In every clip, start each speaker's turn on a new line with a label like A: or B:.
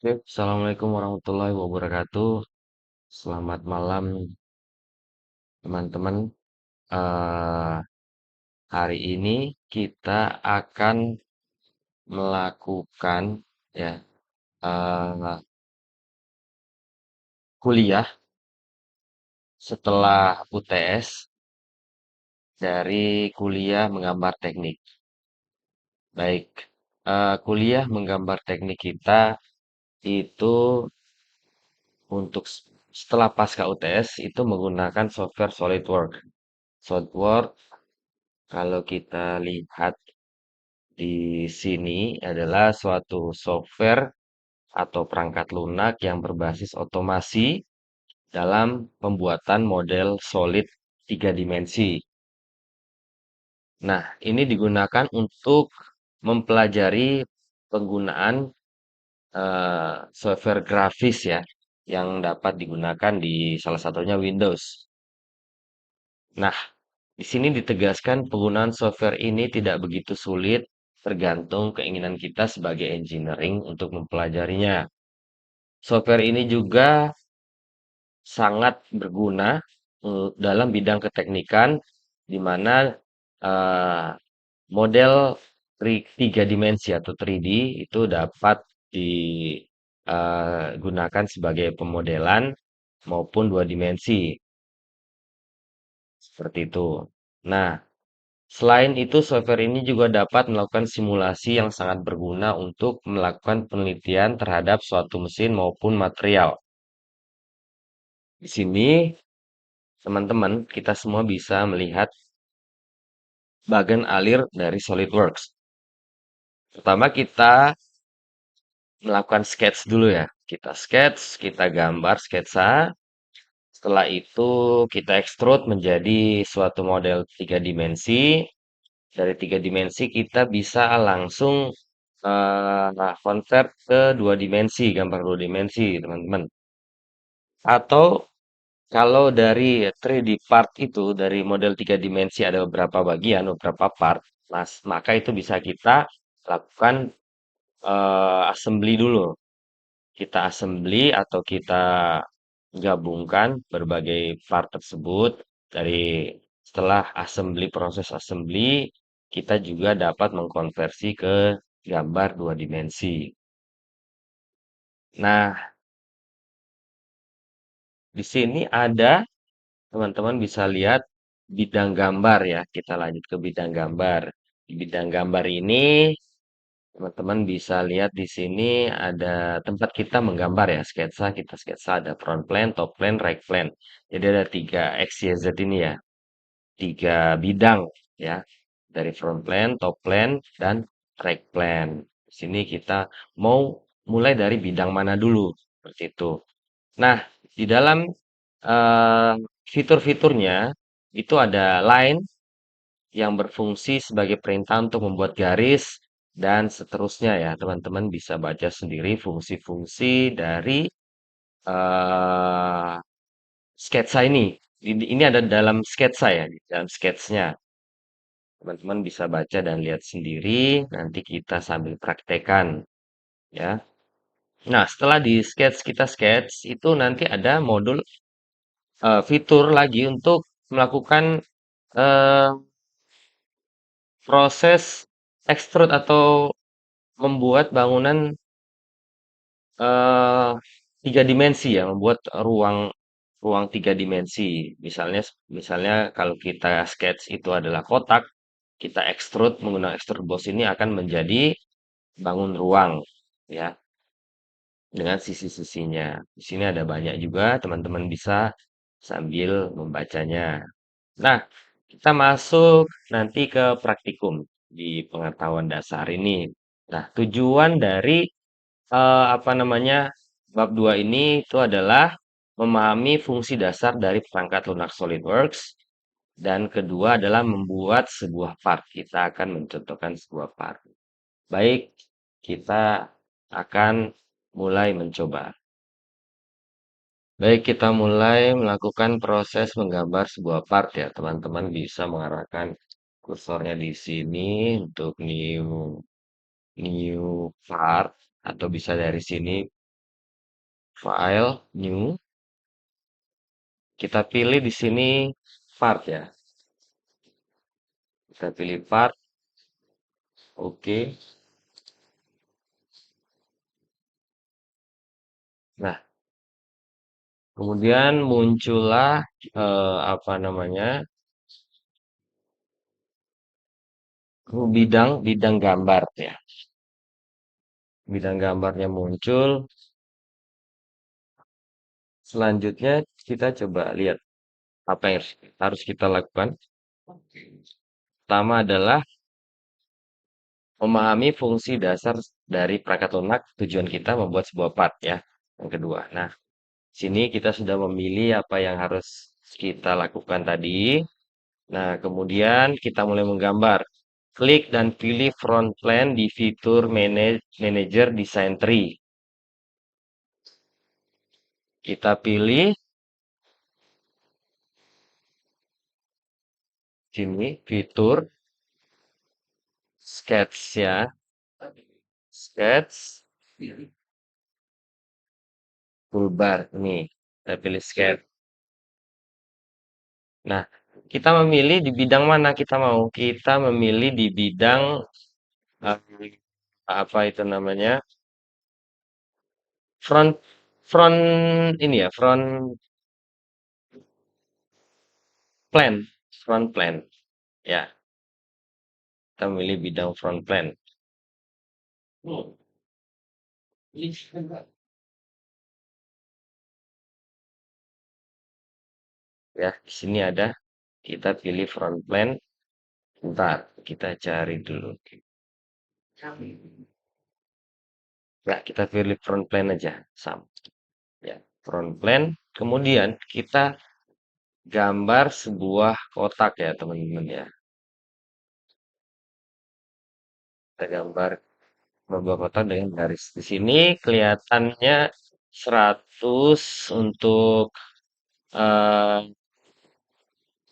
A: Oke, Assalamualaikum warahmatullahi wabarakatuh. Selamat malam, teman-teman. Eh, Hari ini kita akan melakukan ya eh, kuliah setelah UTS dari kuliah menggambar teknik. Baik, kuliah menggambar teknik kita itu untuk setelah pasca UTS itu menggunakan software SolidWorks. SolidWorks kalau kita lihat di sini adalah suatu software atau perangkat lunak yang berbasis otomasi dalam pembuatan model solid tiga dimensi. Nah, ini digunakan untuk mempelajari penggunaan software grafis ya, yang dapat digunakan di salah satunya Windows. Nah, di sini ditegaskan penggunaan software ini tidak begitu sulit, tergantung keinginan kita sebagai engineering untuk mempelajarinya. Software ini juga sangat berguna dalam bidang keteknikan, di mana eh, model tiga dimensi atau 3D itu dapat digunakan sebagai pemodelan maupun dua dimensi, seperti itu. Nah, selain itu, software ini juga dapat melakukan simulasi yang sangat berguna untuk melakukan penelitian terhadap suatu mesin maupun material. Di sini, teman-teman, kita semua bisa melihat bagian alir dari SolidWorks. Pertama, kita melakukan sketch dulu ya. Kita sketch, kita gambar sketsa. Setelah itu, kita extrude menjadi suatu model tiga dimensi. Dari tiga dimensi kita bisa langsung convert ke dua dimensi, gambar dua dimensi, teman-teman. Atau kalau dari 3D part itu, dari model tiga dimensi ada beberapa bagian, beberapa part, maka itu bisa kita lakukan assembly dulu. Kita assembly atau kita gabungkan berbagai part tersebut dari setelah assembly proses assembly kita juga dapat mengkonversi ke gambar dua dimensi. Nah, di sini ada teman-teman bisa lihat bidang gambar ya. Kita lanjut ke bidang gambar. Di bidang gambar ini teman-teman bisa lihat di sini ada tempat kita menggambar ya, sketsa, kita sketsa ada front plane, top plane, right plane. Jadi ada tiga X, Y, Z ini ya, tiga bidang ya, dari front plane, top plane, dan right plane. Di sini kita mau mulai dari bidang mana dulu, seperti itu. Nah, di dalam eh, fitur-fiturnya itu ada line yang berfungsi sebagai perintah untuk membuat garis dan seterusnya ya. Teman-teman bisa baca sendiri fungsi-fungsi dari eh, sketsa ini. Ini ada dalam sketsa ya, di dalam sketsnya. Teman-teman bisa baca dan lihat sendiri. Nanti kita sambil praktekan ya. Nah, setelah di sketch kita sketch itu nanti ada modul fitur lagi untuk melakukan eh, proses extrude atau membuat bangunan eh, tiga dimensi ya, membuat ruang ruang tiga dimensi. Misalnya kalau kita sketch itu adalah kotak, kita extrude menggunakan extrude boss ini akan menjadi bangun ruang ya dengan sisi-sisinya. Di sini ada banyak juga teman-teman bisa sambil membacanya. Nah, kita masuk nanti ke praktikum di pengetahuan dasar ini. Nah, tujuan dari apa namanya bab 2 ini itu adalah memahami fungsi dasar dari perangkat lunak SolidWorks dan kedua adalah membuat sebuah part. Kita akan mencontohkan sebuah part. Baik, kita akan mulai mencoba. Baik, kita mulai melakukan proses menggambar sebuah part ya. Teman-teman bisa mengarahkan kursornya di sini untuk new part atau bisa dari sini File, new. Kita pilih di sini part ya. Kita pilih part. Oke. Nah, kemudian muncullah apa namanya? Bidang bidang gambar ya. Bidang gambarnya muncul. Selanjutnya kita coba lihat apa yang harus kita lakukan. Pertama adalah memahami fungsi dasar dari perangkat lunak. Tujuan kita membuat sebuah part ya. Yang kedua. Nah, sini kita sudah memilih apa yang harus kita lakukan tadi. Nah, kemudian kita mulai menggambar. Klik dan pilih front plan di fitur Manager Design Tree. Kita pilih sini fitur sketch ya. Sketch toolbar ini. Kita pilih sketch. Nah, kita memilih di bidang mana kita mau. Kita memilih di bidang eh, apa itu namanya? Front front ini ya, front plan. Ya, kita memilih bidang front plan. Ya, di sini ada kita pilih front plan. Bentar, kita cari dulu. Ya, kita pilih front plan aja. Sama. Ya, front plan. Kemudian kita gambar sebuah kotak ya, teman-teman ya. Kita gambar sebuah kotak dengan garis. Di sini kelihatannya 100 untuk eh,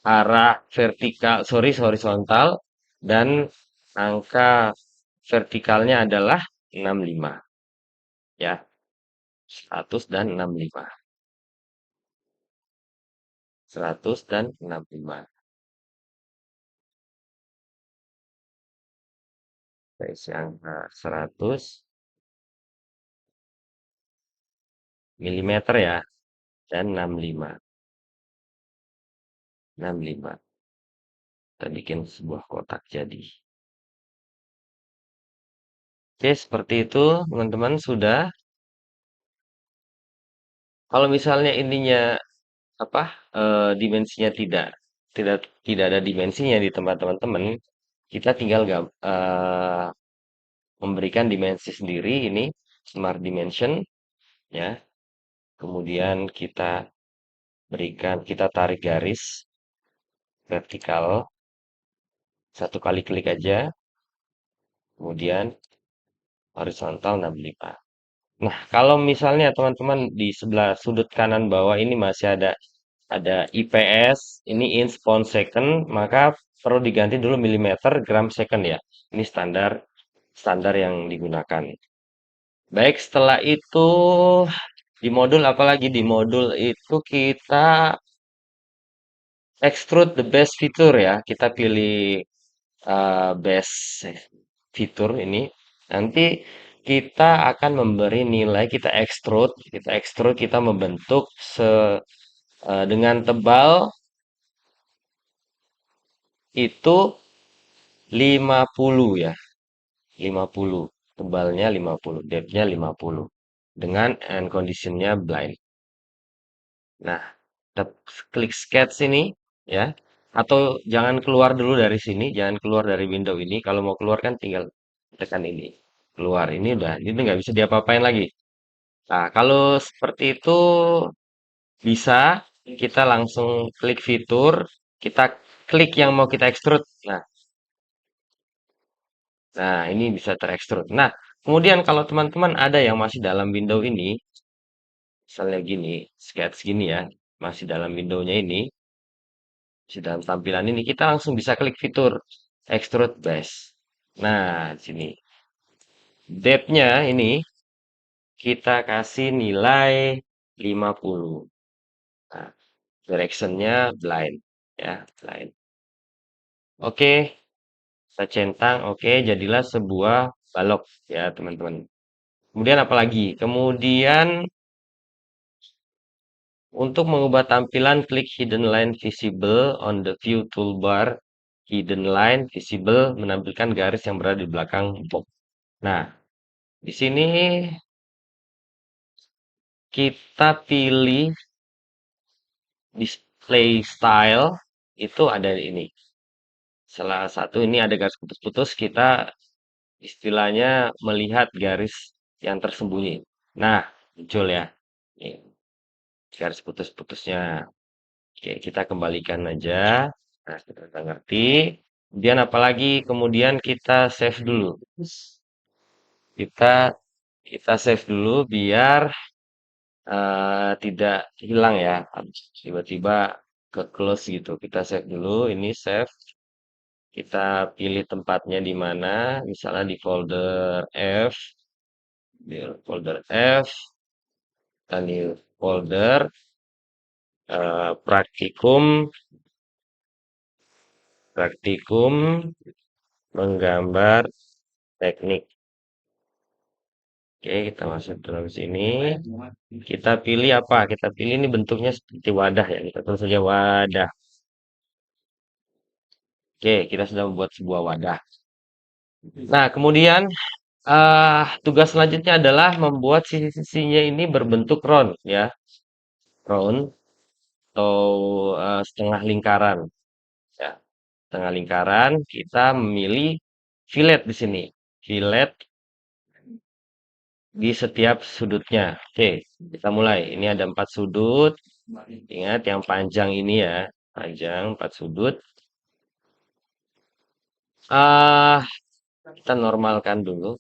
A: arah vertikal, sorry, horizontal, dan angka vertikalnya adalah 65 ya, 100 dan 65. 100 dan 65. Garis angka 100 milimeter ya, dan 65. 65. Kita bikin sebuah kotak jadi. Oke, seperti itu teman-teman sudah. Kalau misalnya ininya apa dimensinya tidak tidak ada dimensinya di tempat teman-teman, kita tinggal memberikan dimensi sendiri ini smart dimension ya. Kemudian kita tarik garis vertikal satu kali klik aja, kemudian horizontal 65. Nah, kalau misalnya teman-teman di sebelah sudut kanan bawah ini masih ada IPS, ini inch pound second, maka perlu diganti dulu milimeter gram second ya. Ini standar standar yang digunakan. Baik, setelah itu di modul apalagi di modul itu kita extrude the best feature ya. Kita pilih best fitur ini. Nanti kita akan memberi nilai kita membentuk dengan tebal itu 50 ya. 50. Tebalnya 50, depth-nya 50. Dengan and condition-nya blind. Nah, kita klik sketch ini ya. Atau jangan keluar dulu dari sini, jangan keluar dari window ini. Kalau mau keluar kan tinggal tekan ini. Keluar ini udah, ini nggak bisa diapa-apain lagi. Nah, kalau seperti itu bisa kita langsung klik fitur, kita klik yang mau kita extrude. Nah, ini bisa terekstrud. Nah, kemudian kalau teman-teman ada yang masih dalam window ini, misalnya gini, sketch gini ya, masih dalam windownya ini, masih dalam tampilan ini, kita langsung bisa klik fitur extrude base. Nah, di sini depth-nya ini kita kasih nilai 50. Nah, directionnya blind ya, blind. Oke, kita centang. Oke, jadilah sebuah balok ya, teman-teman. Kemudian apa lagi? Kemudian untuk mengubah tampilan, klik hidden line visible on the view toolbar. Hidden line visible menampilkan garis yang berada di belakang box. Nah, di sini kita pilih display style, itu ada ini. Salah satu ini ada garis putus-putus, kita istilahnya melihat garis yang tersembunyi. Nah, muncul ya. Nih, garis putus-putusnya. Oke, kita kembalikan aja. Nah, kita udah ngerti. Kemudian apalagi? Kemudian kita save dulu. Kita kita save dulu biar tidak hilang ya. Tiba-tiba ke close gitu. Kita save dulu. Ini save. Kita pilih tempatnya di mana. Misalnya di folder F. Di folder F. Kita new folder praktikum praktikum menggambar teknik. Oke, kita masuk dalam sini. Kita pilih apa? Kita pilih ini bentuknya seperti wadah ya. Kita tulis saja wadah. Oke, kita sudah membuat sebuah wadah. Nah, kemudian tugas selanjutnya adalah membuat sisi-sisinya ini berbentuk round ya. Round atau setengah lingkaran ya. Setengah lingkaran, kita memilih fillet di sini. Fillet di setiap sudutnya. Oke, kita mulai. Ini ada 4 sudut. Ingat yang panjang ini ya. Panjang 4 sudut. Ah, kita normalkan dulu.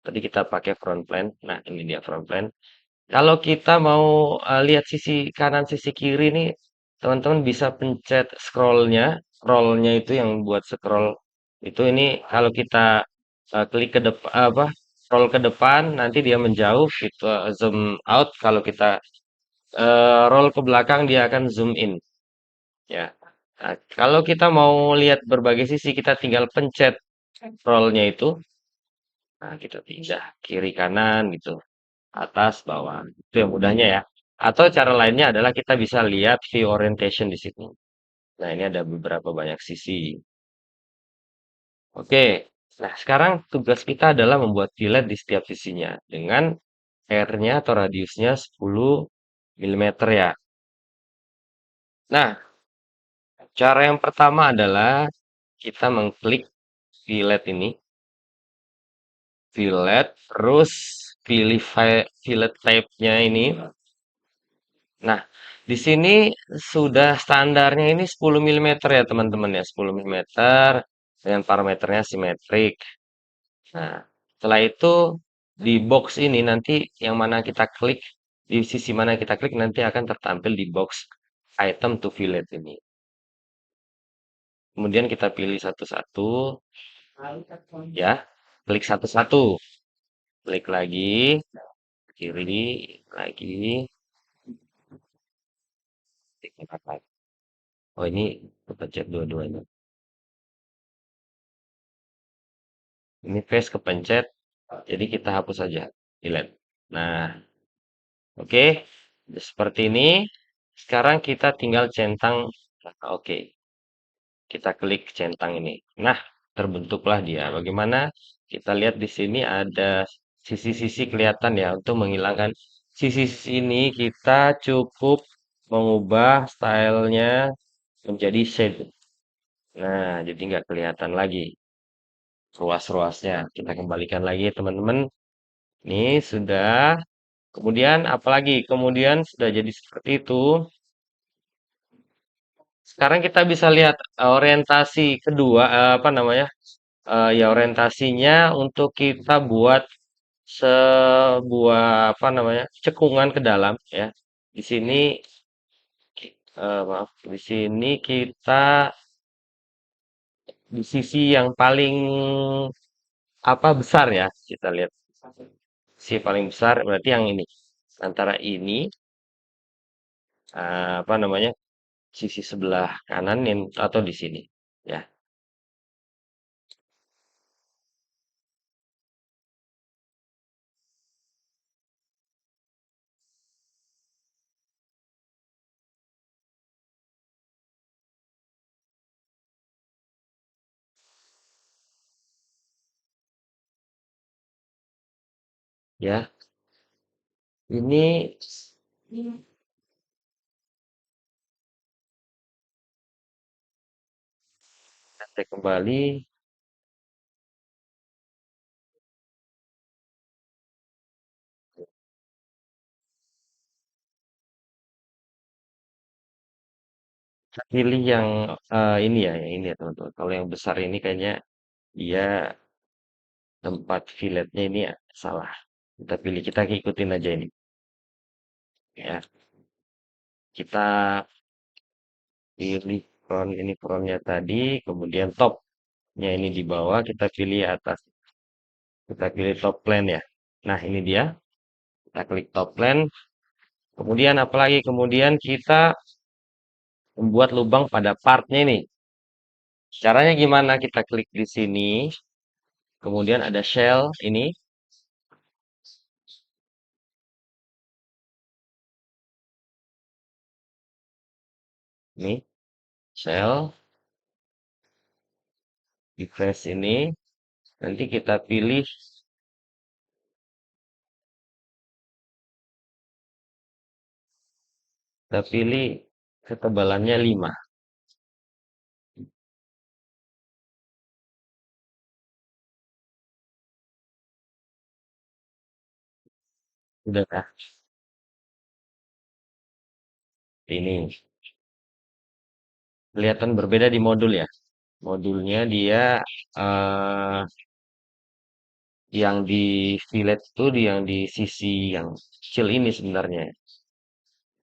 A: Tadi kita pakai front plane. Nah, ini dia front plane. Kalau kita mau lihat sisi kanan, sisi kiri nih, teman-teman bisa pencet scrollnya. Scrollnya itu yang buat scroll. Itu ini kalau kita klik ke depan, apa, scroll ke depan, nanti dia menjauh. Kita zoom out. Kalau kita roll ke belakang, dia akan zoom in. Ya. Nah, kalau kita mau lihat berbagai sisi, kita tinggal pencet scrollnya itu. Nah, kita pindah kiri kanan gitu, atas bawah. Itu yang mudahnya ya. Atau cara lainnya adalah kita bisa lihat view orientation di sini. Nah, ini ada beberapa banyak sisi. Oke. Nah, sekarang tugas kita adalah membuat fillet di setiap sisinya dengan R-nya atau radiusnya 10 mm ya. Nah, cara yang pertama adalah kita mengklik fillet ini, fillet, terus pilih fillet type-nya ini. Nah, di sini sudah standarnya ini 10 mm ya teman-teman ya, 10 mm dengan parameternya simetrik. Nah, setelah itu di box ini nanti yang mana kita klik, di sisi mana kita klik nanti akan tertampil di box item to fillet ini. Kemudian kita pilih satu-satu, ya, klik satu-satu, klik lagi, kiri, lagi, klik kanan. Oh ini kepencet dua-duanya. Ini paste kepencet, jadi kita hapus saja, delete. Nah, oke, seperti ini. Sekarang kita tinggal centang. Nah, oke, kita klik centang ini. Nah, terbentuklah dia. Bagaimana? Kita lihat di sini ada sisi-sisi kelihatan ya. Untuk menghilangkan sisi-sisi ini, kita cukup mengubah stylenya menjadi shade. Nah, jadi nggak kelihatan lagi ruas-ruasnya. Kita kembalikan lagi teman-teman. Ini sudah. Kemudian apalagi? Kemudian sudah jadi seperti itu. Sekarang kita bisa lihat orientasi kedua, apa namanya? Ya orientasinya untuk kita buat sebuah apa namanya? Cekungan ke dalam ya. Di sini maaf, di sini kita di sisi yang paling apa besar ya, kita lihat. Sisi paling besar berarti yang ini. antara ini, apa namanya, sisi sebelah kanan atau di sini, ya. Ya, ini cek kembali. Kita pilih yang ini ya, yang ini ya teman-teman. Kalau yang besar ini kayaknya dia tempat filletnya ini ya, salah. Kita pilih, kita ikutin aja ini. Ya, kita pilih front ini frontnya tadi, kemudian topnya ini di bawah, kita pilih atas. Kita pilih top plan ya. Nah, ini dia. Kita klik top plan. Kemudian apalagi? Kemudian kita membuat lubang pada partnya ini. Caranya gimana? Kita klik di sini. Kemudian ada shell ini. Nih, shell. Refresh ini. Nanti kita pilih ketebalannya 5. Udah kah? Ini kelihatan berbeda di modul ya. Modulnya dia eh, yang di fillet itu yang di sisi yang kecil ini sebenarnya.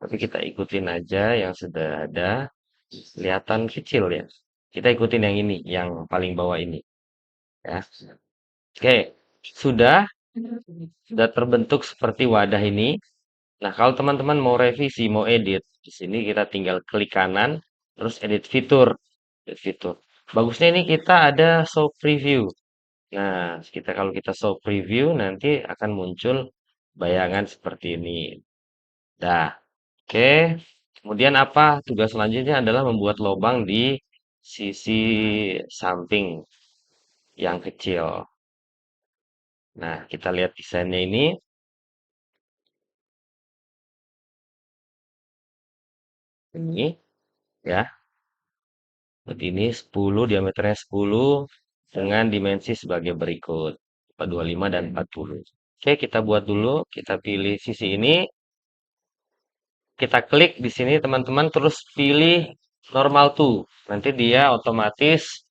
A: Tapi kita ikutin aja yang sudah ada. Kelihatan kecil ya. Kita ikutin yang ini, yang paling bawah ini. Ya. Oke, sudah sudah terbentuk seperti wadah ini. Nah, kalau teman-teman mau revisi, mau edit, di sini kita tinggal klik kanan, terus edit fitur. Edit fitur. Bagusnya ini kita ada show preview. Nah, kalau kita show preview nanti akan muncul bayangan seperti ini. Dah. Oke. Kemudian apa? Tugas selanjutnya adalah membuat lubang di sisi samping yang kecil. Nah, kita lihat desainnya ini. Ini ya. Seperti ini 10, diameternya 10 dengan dimensi sebagai berikut. 25 dan 40. Oke, kita buat dulu. Kita pilih sisi ini. Kita klik di sini teman-teman terus pilih normal to. Nanti dia otomatis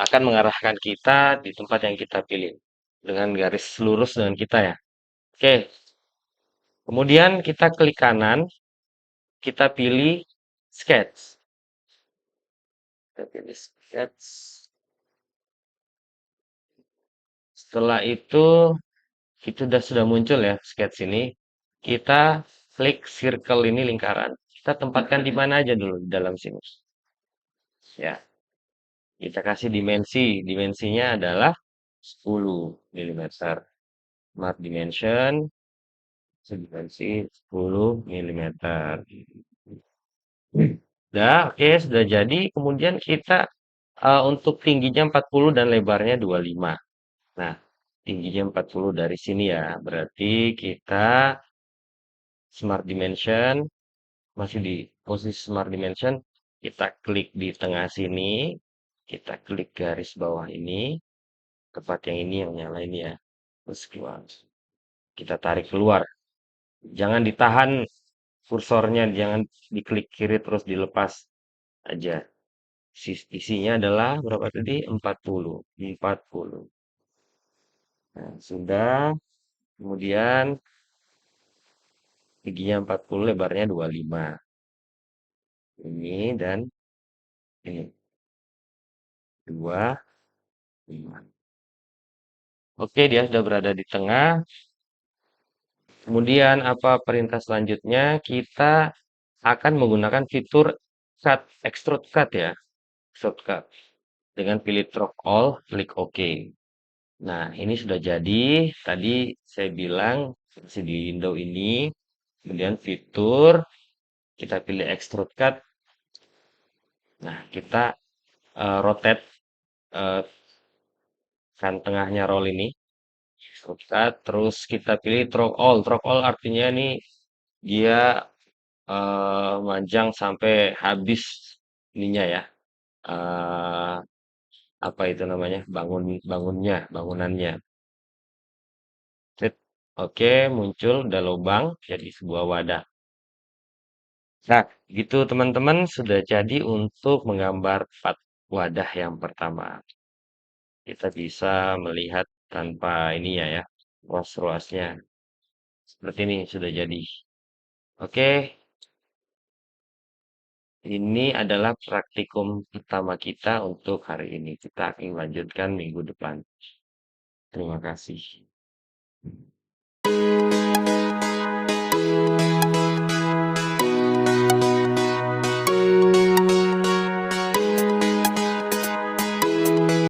A: akan mengarahkan kita di tempat yang kita pilih dengan garis lurus dengan kita ya. Oke, kemudian kita klik kanan, kita pilih sketch. Kita pilih sketch. Setelah itu sudah muncul ya sketch ini. Kita klik circle ini lingkaran. Kita tempatkan di mana aja dulu di dalam sini. Ya, kita kasih dimensi. Dimensinya adalah 10 mm. Smart dimension dimensi 10 mm. Sudah jadi. Kemudian kita untuk tingginya 40 dan lebarnya 25. Nah, tingginya 40 dari sini ya. Berarti kita Smart Dimension masih di posisi Smart Dimension. Kita klik di tengah sini. Kita klik garis bawah ini. Tepat yang ini yang nyala ini ya. Terus keluar. Kita tarik keluar. Jangan ditahan kursornya. Jangan diklik kiri terus dilepas aja. Isinya adalah berapa tadi? 40. 40. Nah, sudah. Kemudian tingginya 40, lebarnya 25. Ini dan ini 25. Oke, dia sudah berada di tengah. Kemudian apa perintah selanjutnya? Kita akan menggunakan fitur cut, extrude cut ya, extrude cut. Dengan pilih drop all, klik OK. Nah, ini sudah jadi. Tadi saya bilang masih di window ini, kemudian fitur, kita pilih extrude cut. Nah, kita rotate eh, kan tengahnya roll ini, extrude cut. Terus kita pilih drop all. Drop all artinya nih dia manjang sampai habis ininya ya. eh Apa itu namanya? Bangunannya. Set. Oke, muncul udah lubang jadi sebuah wadah. Nah, gitu teman-teman sudah jadi untuk menggambar wadah yang pertama. Kita bisa melihat tanpa ini ya, ruas-ruasnya. Seperti ini sudah jadi. Oke, ini adalah praktikum pertama kita untuk hari ini. Kita akan lanjutkan minggu depan. Terima kasih.